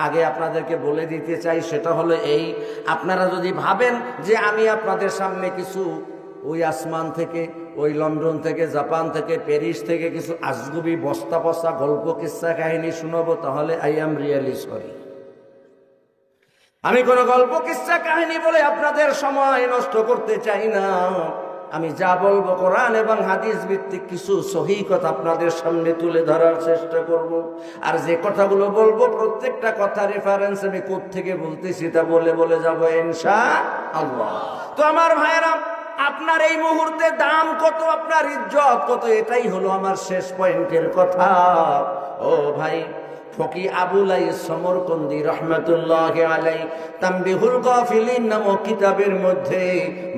আগে আপনাদেরকে বলে দিতে চাই, সেটা হলো এই, আপনারা যদি ভাবেন যে আমি আপনাদের সামনে কিছু ওই আসমান থেকে, ওই লন্ডন থেকে, জাপান থেকে, প্যারিস থেকে কিছু আজগুবি বস্তা বস্তা গল্প কিস্সা কাহিনী শোনাবো, তাহলে আই এম রিয়েলি সরি। আমি কোনো গল্প কিস্সা কাহিনী বলে আপনাদের সময় নষ্ট করতে চাই না। আমি যা বলবো কোরআন এবং হাদিস ভিত্তিক কিছু সহি কথা আপনাদের সামনে তুলে ধরার চেষ্টা করব। আর যে কথাগুলো বলবো প্রত্যেকটা কথা রেফারেন্স আমি কোত্থেকে বলতেছি তা বলে যাবো ইনশাআল্লাহ। তো আমার ভাইয়েরা, আপনার এই মুহূর্তে দাম কত, আপনার ইজ্জত কত, এটাই হলো আমার শেষ পয়েন্টের কথা। ও ভাই, ফকি আবুল আইস সমরকন্দি রহমাতুল্লাহি আলাইহি তানবিহুল গাফিলিন নামক কিতাবের মধ্যে,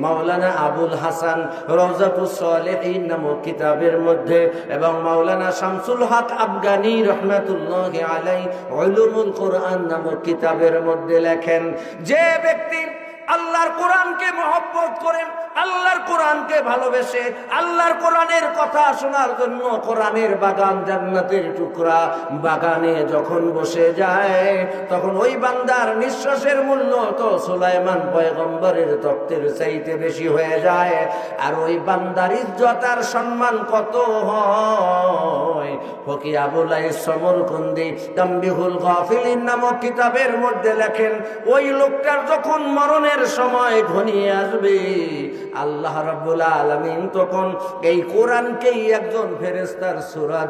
মাওলানা আবুল হাসান রওজাতুস সালেহিন নামক কিতাবের মধ্যে, এবং মাওলানা শামসুল হক আফগানি রহমাতুল্লাহি আলাইহি উলুমুল কোরআন নামক কিতাবের মধ্যে লেখেন, যে ব্যক্তি আল্লাহর কোরআনকে মহব্বত করেন, আল্লাহর কোরআনকে ভালোবেসে, আল্লাহর কোরআনের কথা শোনার জন্য কোরআনের বাগান, জান্নাতের টুকরা বাগানে যখন বসে যায়, তখন ওই বান্দার নিঃশ্বাসের মূল্য তো সুলাইমান পয়গম্বরের তত্ত্বের চাইতে বেশি হয়ে যায়। আর ওই বান্দার ইজ্জত আর সম্মান কত হয়, ফকি আবুল আইস সমরকন্দি তানবিহুল গাফিলিন নামক কিতাবের মধ্যে লেখেন, ওই লোকটার যখন মরণের সময় ঘনিয়ে আসবে, আল্লাহ রাব্বুল আলামিন তখন এই কোরআনকেই একজন ফেরেশতার সূরা